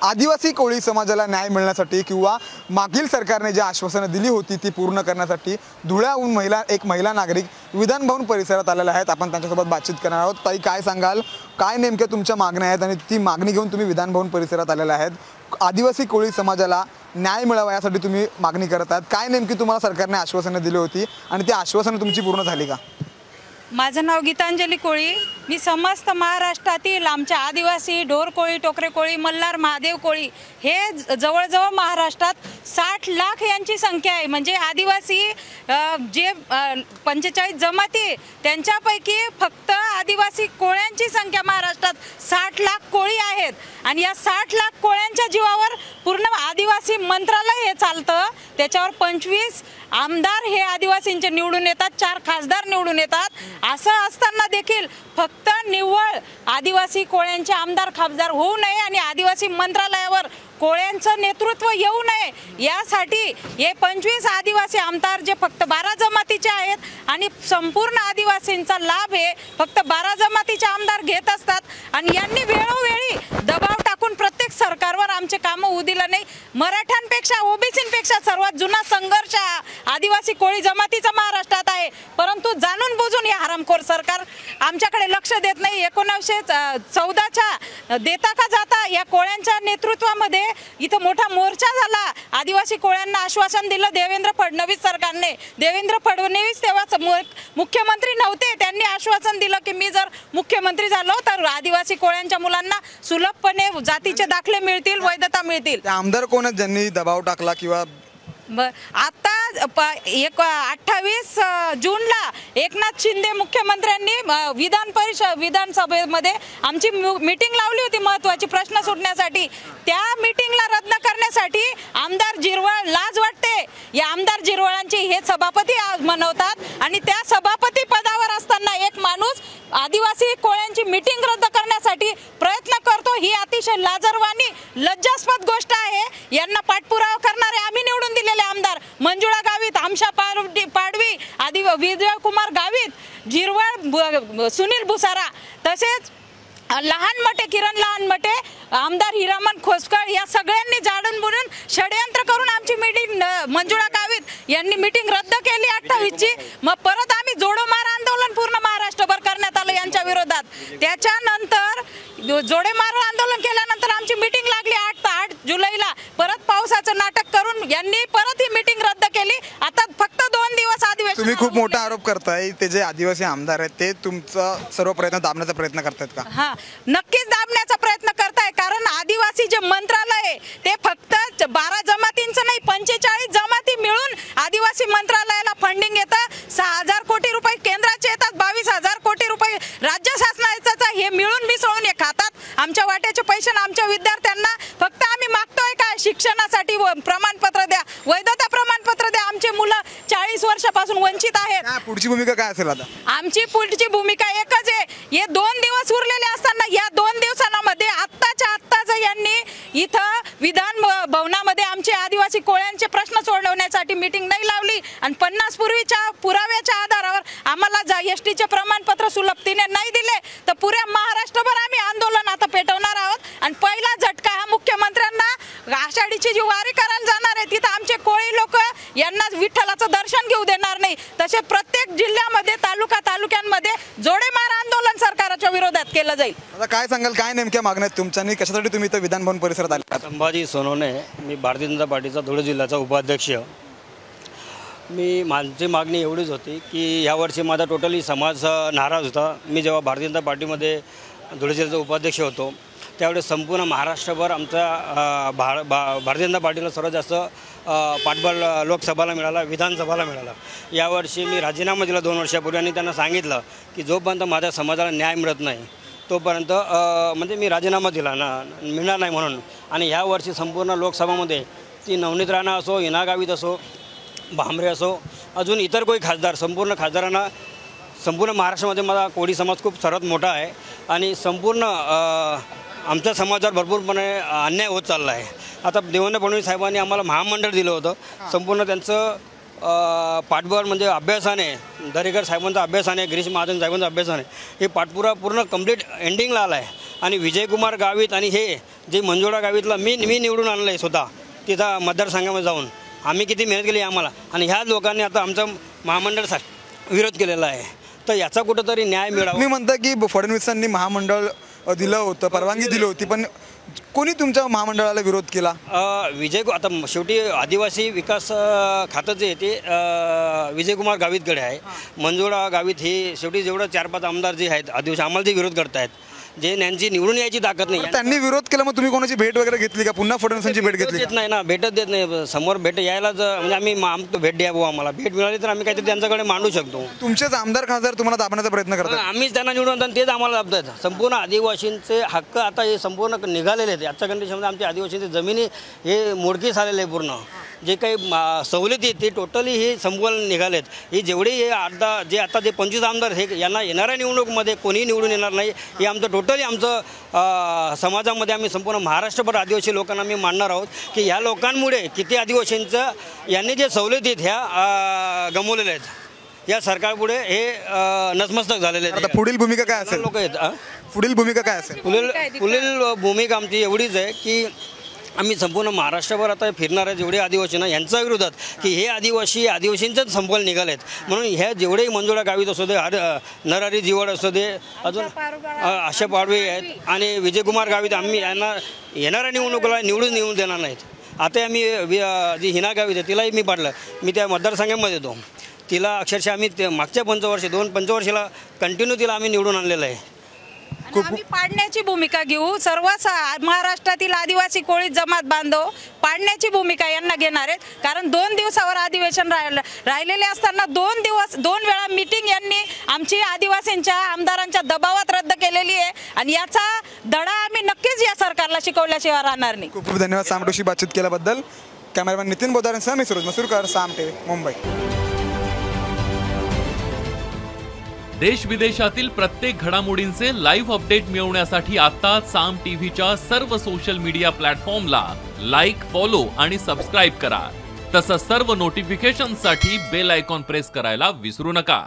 आदिवासी कोळी समाजाला न्याय मिळण्यासाठी किंवा मागील सरकारने जी आश्वासनं दिली होती ती पूर्ण करण्यासाठी धुळ्याहून एक महिला नागरिक विधान भवन परिसरात आलेल्या आहेत। आपण त्यांच्यासोबत बातचीत करणार आहोत। ताई, काय सांगाल, काय नेमक्या तुमच्या मागण्या आहेत आणि ती मागणी घेऊन तुम्ही विधान भवन परिसरात आलेल्या आहेत? आदिवासी कोळी समाजाला न्याय मिळावा यासाठी तुम्ही मागणी करत आहात। काय नेमकी तुम्हाला सरकारने आश्वासनं दिली होती आणि ती आश्वासनं तुमची पूर्ण झाली का? माझं नाव गीतांजली कोळी। मी समस्त महाराष्ट्रातील आमच्या आदिवासी ढोर कोळी, टोकरे कोळी, मल्हार, महादेव कोळी हे जवळजवळ महाराष्ट्रात 60 लाख यांची संख्या आहे। म्हणजे आदिवासी जे 45 जमाती त्यांच्यापैकी फक्त आदिवासी कोळ्यांची संख्या महाराष्ट्रात 60 लाख कोळी आहेत आणि या 60 लाख कोळ्यांच्या जीवावर पूर्ण आदिवासी मंत्रालय हे चालतं। त्याच्यावर 25 आमदार हे आदिवासींचे निवडून येतात, 4 खासदार निवडून येतात। असं असताना देखील फक्त निव्वळ आदिवासी कोळ्यांचे आमदार खासदार होऊ नये आणि आदिवासी मंत्रालयावर कोळ्यांचं नेतृत्व येऊ नये यासाठी हे 25 आदिवासी आमदार जे फक्त 12 जमातीचे आहेत आणि संपूर्ण आदिवासींचा लाभ हे फक्त 12 जमातीचे आमदार घेत असतात आणि यांनी वेळोवेळी दबाव टाकून प्रत्येक सरकारवर आमचे कामं होऊ दिलं नाही। मराठ्यांपेक्षा, ओबीसींपेक्षा सर्वात जुना संघर्ष आदिवासी कोळी जमातीचा महाराष्ट्रात आहे, परंतु जाणून बुजून हे हरामखोर सरकार आमच्याकडे लक्ष देत नाही। 1914च्या देता का जाता या कोळ्यांच्या नेतृत्वामध्ये इथं मोठा मोर्चा झाला। आदिवासी कोळ्यांना आश्वासन दिलं देवेंद्र फडणवीस सरकारने। देवेंद्र फडणवीस तेव्हा मुख्यमंत्री नव्हते, त्यांनी आश्वासन दिलं की मी जर मुख्यमंत्री झालो तर आदिवासी कोळ्यांच्या मुलांना सुलभपणे जातीचे दाखले मिळतील, वैधता मिळतील। आमदार कोण आहेत ज्यांनी दबाव टाकला किंवा आता 28 जूनला एकनाथ शिंदे मुख्यमंत्र्यांनी विधानसभेमध्ये आमची मीटिंग लावली होती महत्त्वाची प्रश्न सुटण्यासाठी। त्या मीटिंगला रद्द करण्यासाठी आमदार जिरवळ लाज वाटते। या आमदार जिरवळांचे हे सभापती मनवतात आणि त्या सभापती पदावर असताना एक माणूस आदिवासी कोळ्यांची मीटिंग रद्द करण्यासाठी प्रयत्न करतो, ही अतिशय लाजरवाणी लज्जास्पद गोष्ट आहे। यांना पाठपुरावा करणारे आम्ही निवडून दिलेले आमदार मंजुळा गावित, आमशा पाडवी, विजय कुमार गावित, जिरवळ सुनील भुसारा, तसेच लहान मोठे किरण लहान मोठे आमदार हिरामन खोसकर या सगळ्यांनी जाणून बुजून षडयंत्र करून आमची मीटिंग मंजुळा गावित यांनी मीटिंग रद्द केली 28ची। मग परत आम्ही जोडो मार आंदोलन पूर्ण महाराष्ट्रभर करण्यात आलं यांच्या विरोधात। त्याच्यानंतर जोडे मार आंदोलन केल्यानंतर आमची मीटिंग लागली 8 जुलैला। परत पावसाचं नाटक करून यांनी परत ही मीटिंग रद्द केली। आता फक्त 2 दिवस अधिवेशन। तुम्ही खूप मोठा आरोप करताय, ते जे आदिवासी आमदार आहेत ते तुमचा सर्व प्रयत्न दाबण्याचा प्रयत्न करतायत का? हां, नक्कीच दाबण्याचा प्रयत्न करताय, कारण आदिवासी जे मंत्रालय आहे ते फक्त 12 जमातींचं नाही 45 जमाती मिळून आदिवासी मंत्रालयाला फंडिंग येतं। 6000 कोटी रुपये केंद्राचे येतात, 22,000 कोटी रुपये राज्य शासनाचं, हे मिळून मिसळून हे खातात आमच्या वाट्याचे पैसे आमच्या विद्यार्थ्यांना। फक्त आम्ही मागतोय काय, शिक्षणासाठी प्रमाणपत्र द्या, वैधता प्रमाणपत्र द्या। आमचे मुलं 40 वर्षापासून वंचित आहेत। पुढची भूमिका काय असेल आता? आमची पुढची भूमिका एकच आहे, हे 2 दिवस उरलेले असताना या 2 दिवसांमध्ये आत्ताच्या आत्ताच यांनी इथं विधान भवनामध्ये आमचे आदिवासी कोळ्यांचे प्रश्न सोडवण्यासाठी मीटिंग नाही लावली आणि 50 पूर्वीच्या पुराव्याच्या आधारावर आम्हाला एसटीचे प्रमाणपत्र सुलभतेने नाही दिले तर पुऱ्या महाराष्ट्रभर आम्ही आंदोलन आता पेटवणार आहोत। आणि पहिला झटका हा मुख्यमंत्र्यांना आषाढीची जी वारी करायला जाणार आहे तिथं आमचे कोळी लोक यांना विठ्ठलाचं दर्शन घेऊ देणार नाही। तसे प्रत्येक जिल्ह्यामध्ये तालुक्यांमध्ये जोडेमार आंदोलन सरकारच्या विरोधात केलं जाईल। आता काय सांगाल, काय नेमक्या मागण्या आहेत तुमच्या आणि कशासाठी तुम्ही इथं विधान भवन परिसरात आले? संभाजी सोनवणे, मी भारतीय जनता पार्टीचा धुळे जिल्ह्याचा उपाध्यक्ष। माझी मागणी एवढीच होती की यावर्षी माझा टोटली समाज नाराज होता। मी जेव्हा भारतीय जनता पार्टीमध्ये धुळे जिल्ह्याचा उपाध्यक्ष होतो त्यावेळेस संपूर्ण महाराष्ट्रभर आमचा भारतीय जनता पार्टीला सर्वात जास्त पाठबळ लोकसभाला मिळाला, विधानसभाला मिळाला। यावर्षी मी राजीनामा दिला 2 वर्षापूर्वी आणि त्यांना सांगितलं की जोपर्यंत माझ्या समाजाला न्याय मिळत नाही तोपर्यंत म्हणजे मी राजीनामा दिला मिळणार नाही म्हणून। आणि ह्या वर्षी संपूर्ण लोकसभामध्ये ती नवनीत राणा असो, हिना गावित असो, भामरे असो, अजून इतर कोणी खासदार, संपूर्ण खासदारांना संपूर्ण महाराष्ट्रामध्ये माझा कोळी समाज खूप सर्वात मोठा आहे आणि संपूर्ण आमच्या समाजावर भरपूरपणे अन्याय होत चालला आहे। आता देवेंद्र फडणवीस साहेबांनी आम्हाला महामंडळ दिलं होतं, संपूर्ण त्यांचं पाठबळ म्हणजे अभ्यासाने, दरेकर साहेबांचा अभ्यासाने, गिरीश महाजन साहेबांचा अभ्यासाने हे पाठपुरा पूर्ण कंप्लीट एंडिंगला आला आहे। आणि विजयकुमार गावित आणि हे जे मंजुळा गावितला मी निवडून आणलं आहे स्वतः तिथं मतदारसंघामध्ये जाऊन आम्ही किती मेहनत केली आम्हाला आणि ह्या लोकांनी आता आमचा महामंडळ विरोध केलेला आहे तर याचा कुठंतरी न्याय मिळावा. तुम्ही म्हणता की फडणवीसांनी महामंडळ दिलं होतं परवानगी दिली होती पण कोणी तुमच्या महामंडळाला विरोध केला? आता शेवटी आदिवासी विकास खातं जे आहे ते विजयकुमार गावितकडे आहे. मंजुळा गावित हे शेवटी जेवढं 4-5 आमदार जे आहेत आदिवासी आम्हाला ते विरोध करतायत जे त्यांची निवडून यायची ताकद नाही. त्यांनी विरोध केला मग तुम्ही कोणाची भेट वगैरे घेतली का? पुन्हा फडणवीसांची भेट घेतली? देत नाही ना, भेटच देत नाही. समोर भेट यायला म्हणजे आम्ही भेट द्यावं, आम्हाला भेट मिळाली तर आम्ही काहीतरी त्यांच्याकडे मांडू शकतो. तुमचेच आमदार खासदार तुम्हाला दाबण्याचा प्रयत्न करतात? आम्हीच त्यांना निवडून आणि तेच आम्हाला दाबतात. संपूर्ण आदिवासींचे हक्क आता हे संपूर्ण निघालेले आहेत. आजच्या कंडिशनमध्ये आमच्या आदिवासींचे जमिनी हे मोडकीस आलेले आहे. पूर्ण जे काही सवलती आहेत ते टोटली हे संपवून निघालेत. ही जेवढी हे जे आता जे 25 आमदार हे यांना येणाऱ्या निवडणुकीमध्ये कोणीही निवडून येणार नाही. हे आमचं टोटली आमचं समाजामध्ये आम्ही संपूर्ण महाराष्ट्रभर आदिवासी लोकांना आम्ही मानणार आहोत की ह्या लोकांमुळे किती आदिवासींचं यांनी जे सवलती आहेत ह्या गमावलेल्या आहेत. या सरकारपुढे हे नतमस्तक झालेले आहेत. आता पुढील भूमिका काय असेल? लोक आहेत पुढील भूमिका काय असेल? पुढील भूमिका आमची एवढीच आहे की आम्ही संपूर्ण महाराष्ट्रभर आता फिरणार आहे जेवढे आदिवासी ना यांच्या विरोधात की हे आदिवासींचंच संपवून निघालेत. म्हणून ह्या जेवढेही मंजुळा गावित असू दे, नरहरी जिवड असू दे, अजून आशा पाडवे आहेत आणि विजयकुमार गावित आम्ही यांना येणाऱ्या निवडणुकीला निवडून देणार नाहीत. आता आम्ही जी हिना गावित आहे तिलाही मी पाडलं. मी त्या मतदारसंघामध्ये येतो. तिला अक्षरशः आम्ही मागच्या 2 पंचवर्षीला कंटिन्यू तिला आम्ही निवडून आणलेलं आहे. आम्ही पाडण्याची भूमिका घेऊ. सर्व महाराष्ट्रातील आदिवासी कोळी जमात बांधव पाडण्याची भूमिका यांना घेणार आहेत. कारण 2 दिवसावर अधिवेशन राहिलेले असताना 2 वेळा मीटिंग यांनी आमची आदिवासींच्या आमदारांच्या दबावात रद्द केलेली आहे आणि याचा धडा आम्ही नक्कीच या सरकारला शिकवल्याशिवाय राहणार नाही. खूप खूप धन्यवाद सामटोशी बातचीत केल्याबद्दल. कॅमेरामॅन नितीन बोदारेंसह मी सुरज मसूरकर, सामटे, मुंबई. देश विदेशातील प्रत्येक घडामोडींचे लाईव्ह अपडेट मिळवण्यासाठी आता साम टीव्हीच्या सर्व सोशल मीडिया प्लॅटफॉर्मला लाईक, फॉलो आणि सबस्क्राईब करा. तसंच सर्व नोटिफिकेशनसाठी बेल आयकॉन प्रेस करायला विसरू नका.